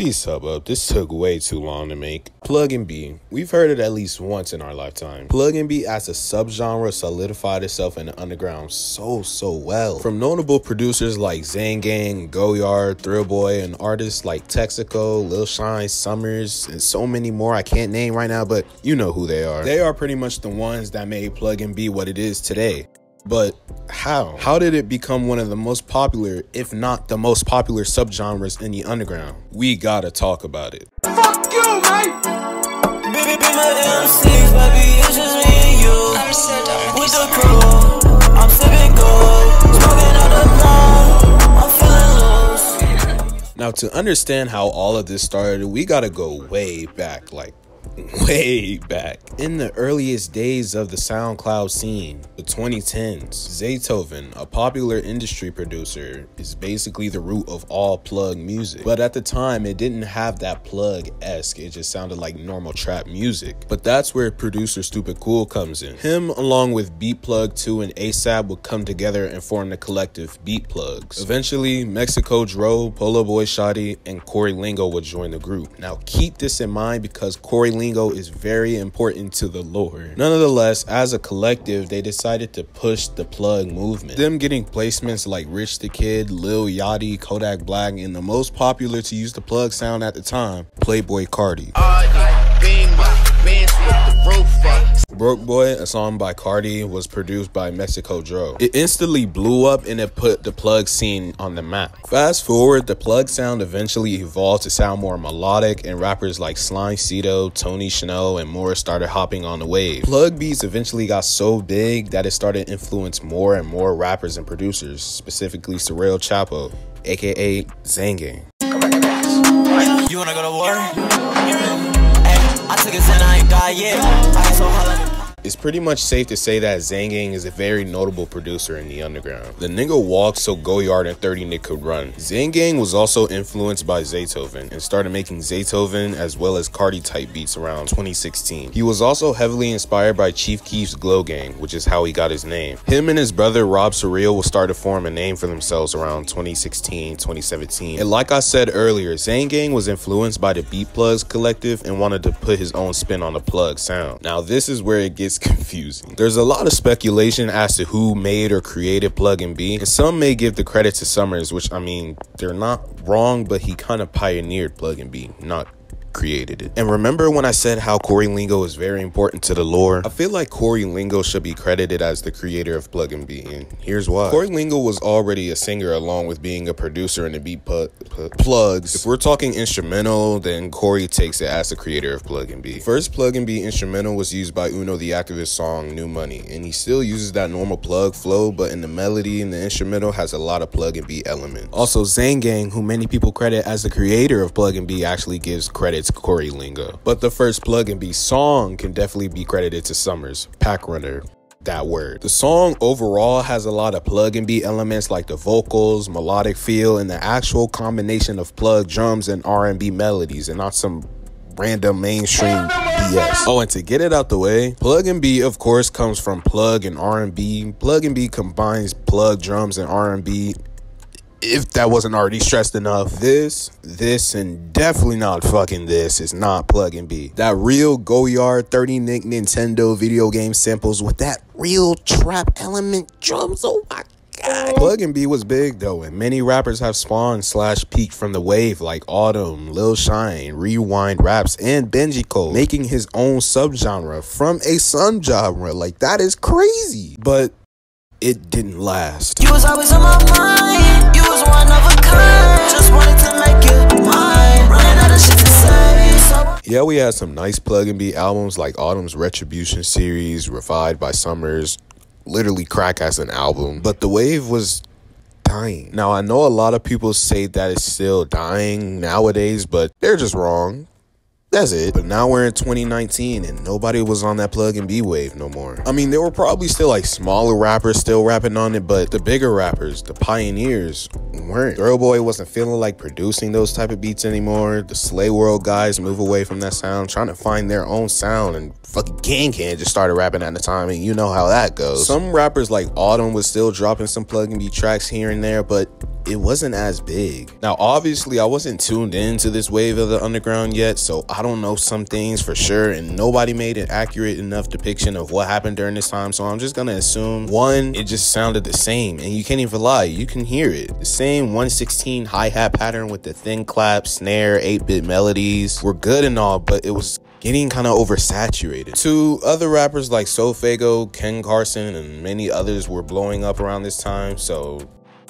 Please sub up, this took way too long to make. Pluggnb, we've heard it at least once in our lifetime. Pluggnb as a subgenre solidified itself in the underground so well. From notable producers like Xangang, Goyard, Thrillboy, and artists like Texaco, Lil Shine, Summrs, and so many more I can't name right now, but you know who they are. They are pretty much the ones that made Pluggnb what it is today. But how? How did it become one of the most popular, if not the most popular subgenres in the underground? We gotta talk about it. Fuck you, man! Baby, be my MCs, baby, it's just me and you. I'm so done with the crew. I'm sipping gold, smoking on the line. I'm feeling loose. Now, to understand how all of this started, we gotta go way back, like way back. In the earliest days of the SoundCloud scene, the 2010s, Zaytoven, a popular industry producer, is basically the root of all Plugg music. But at the time, it didn't have that Plugg-esque, it just sounded like normal trap music. But that's where producer Stupid Cool comes in. Him, along with Beat Plugg 2 and ASAP, would come together and form the collective Beat Pluggs. Eventually, Mexico Dro, Polo Boy Shotty, and Corey Lingo would join the group. Now, keep this in mind because Corey Lingo is very important to the lore. Nonetheless, as a collective, they decided to push the Plugg movement. Them getting placements like Rich the Kid, Lil Yachty, Kodak Black, and the most popular to use the Plugg sound at the time, Playboy Cardi. Broke Boy, a song by Cardi, was produced by Mexico Dro. It instantly blew up and it put the Plugg scene on the map. Fast forward, the Plugg sound eventually evolved to sound more melodic, and rappers like Slime Cito, Tony Chanel, and more started hopping on the wave. Plugg beats eventually got so big that it started to influence more and more rappers and producers, specifically Surreal Chapo, aka Xangang. You wanna go to war? Hey, I took a Zen, I ain't died yet. I ain't so hot. It's pretty much safe to say that Xangang is a very notable producer in the underground. The nigga walked so Goyard and 30 Nick could run. Xangang was also influenced by Zaytoven and started making Zaytoven as well as Cardi type beats around 2016. He was also heavily inspired by Chief Keef's Glow Gang, which is how he got his name. Him and his brother Rob Surreal will start to form a name for themselves around 2016, 2017. And like I said earlier, Xangang was influenced by the Beat Pluggs collective and wanted to put his own spin on the Plugg sound. Now this is where it gets confusing. There's a lot of speculation as to who made or created Pluggnb, and some may give the credit to Summrs, which I mean, they're not wrong, but he kind of pioneered Pluggnb, not created it. And remember when I said how Corey Lingo is very important to the lore? I feel like Corey Lingo should be credited as the creator of Pluggnb, and here's why. Corey Lingo was already a singer along with being a producer in the Beat Pluggs. If we're talking instrumental, then Corey takes it as the creator of Pluggnb. First Pluggnb instrumental was used by Uno the Activist song New Money, and he still uses that normal Plugg flow, but in the melody and the instrumental has a lot of Pluggnb elements. Also, Xangang, who many people credit as the creator of Pluggnb, actually gives credit to Corey Lingo. But the first Pluggnb song can definitely be credited to Summrs, Pack Runner, that word. The song overall has a lot of Pluggnb elements like the vocals, melodic feel, and the actual combination of Plugg drums and R&B melodies, and not some random mainstream BS. Oh, and to get it out the way, Pluggnb of course comes from Plugg and R&B. Pluggnb combines Plugg drums and R&B. If that wasn't already stressed enough, this, and definitely not fucking this is not Pluggnb. That real Goyard 30 Nick Nintendo video game samples with that real trap element drums, oh my god. Pluggnb was big though, and many rappers have spawned / peaked from the wave like Autumn, Lil Shine, Rewind Raps, and Benji Cole, making his own subgenre from a subgenre. Like, that is crazy. But it didn't last. You was always on my mind. You was one of a kind. Just wanted to make you mine. Running out of shit to say. Yeah, we had some nice Pluggnb albums like Autumn's Retribution series, Revived by Summrs, literally crack as an album. But the wave was dying. Now, I know a lot of people say that it's still dying nowadays, but they're just wrong. That's it. But now we're in 2019 and nobody was on that Pluggnb wave no more. I mean, there were probably still like smaller rappers still rapping on it, but the bigger rappers, the pioneers, weren't. Thrillboy wasn't feeling like producing those type of beats anymore. The Slay World guys move away from that sound, trying to find their own sound, and fucking Xangang just started rapping at the time, and you know how that goes. Some rappers like Autumn was still dropping some Pluggnb tracks here and there, but it wasn't as big. Now, obviously, I wasn't tuned into this wave of the underground yet, so I don't know some things for sure, and nobody made an accurate enough depiction of what happened during this time, so I'm just gonna assume, one, it just sounded the same, and you can't even lie, you can hear it. The same 116 hi-hat pattern with the thin clap, snare, 8-bit melodies were good and all, but it was getting kind of oversaturated. Two other rappers like Sofago, Ken Carson, and many others were blowing up around this time, so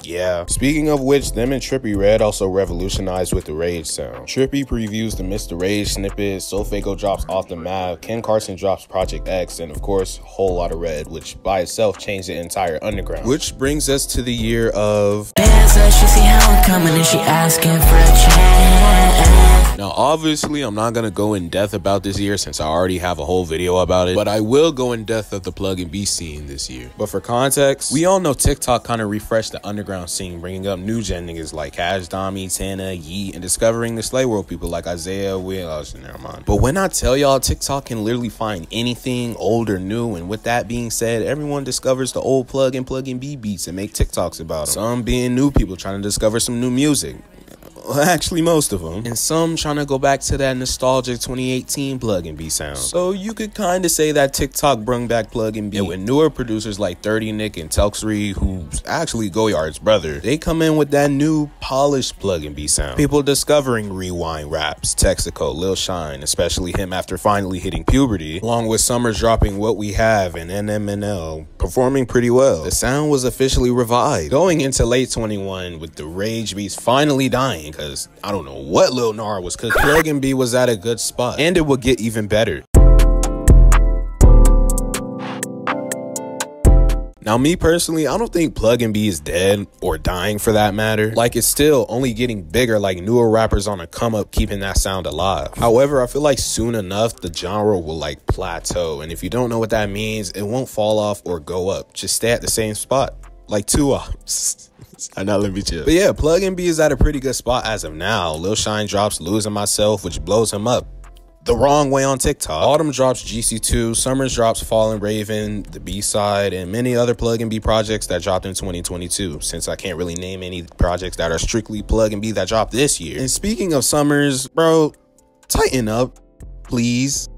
yeah. Speaking of which, them and Trippie Redd also revolutionized with the Rage sound. Trippie previews the Mr. Rage snippet, Sofago drops Off the Map, Ken Carson drops Project X, and of course, Whole Lotta Red, which by itself changed the entire underground. Which brings us to the year of... She see how I'm coming and she asking for a chance. Now, obviously, I'm not gonna go in depth about this year since I already have a whole video about it, but I will go in depth of the Pluggnb scene this year. But for context, we all know TikTok kind of refreshed the underground scene, bringing up new gen niggas like Cash Dami, Tana, Yeet, and discovering the Slay World people like Isaiah, never mind. But when I tell y'all, TikTok can literally find anything old or new, and with that being said, everyone discovers the old Plugg and Pluggnb beats and make TikToks about them. Some being new people trying to discover some new music. Actually, most of them. And some trying to go back to that nostalgic 2018 Pluggnb sound. So you could kind of say that TikTok brung back Pluggnb. And with newer producers like 30 Nick and Telxree, who's actually Goyard's brother, they come in with that new polished Pluggnb sound. People discovering rewind raps, Texaco, Lil Shine, especially him after finally hitting puberty, along with Summrs dropping What We Have and NMNL performing pretty well. The sound was officially revived. Going into late 21 with the Rage beats finally dying, because I don't know what Lil Nar was cooking. Pluggnb was at a good spot, and it would get even better. Now, me personally, I don't think Pluggnb is dead or dying for that matter. Like, it's still only getting bigger, like newer rappers on a come up keeping that sound alive. However, I feel like soon enough, the genre will like plateau. And if you don't know what that means, it won't fall off or go up. Just stay at the same spot, like 2 ops. I know, let me chill. But yeah, Pluggnb is at a pretty good spot as of now. Lil Shine drops Losing Myself, which blows him up the wrong way on TikTok. Autumn drops GC2, Summrs drops Fallen Raven, the B-side, and many other Pluggnb projects that dropped in 2022, since I can't really name any projects that are strictly Pluggnb that dropped this year. And speaking of Summrs, bro, tighten up, please.